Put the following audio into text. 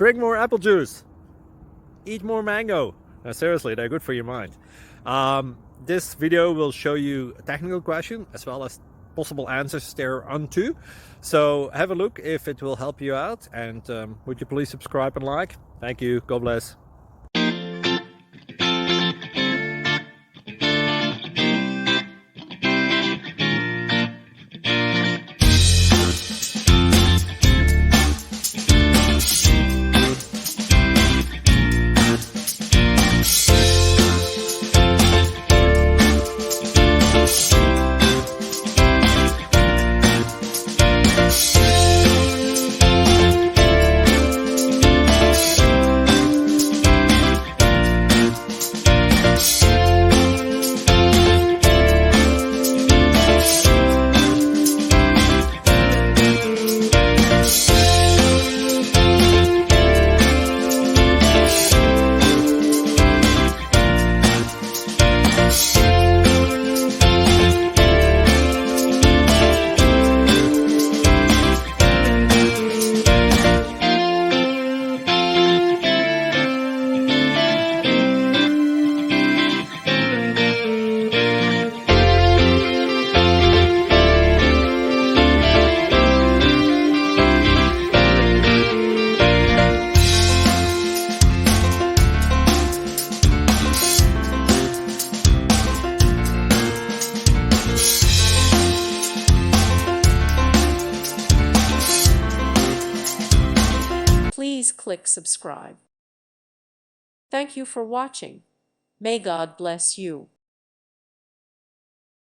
Drink more apple juice. Eat more mango. No, seriously, they're good for your mind. This video will show you a technical question as well as possible answers thereunto. So have a look if it will help you out, and would you please subscribe and like? Thank you. God bless. Please click subscribe. Thank you for watching. May God bless you.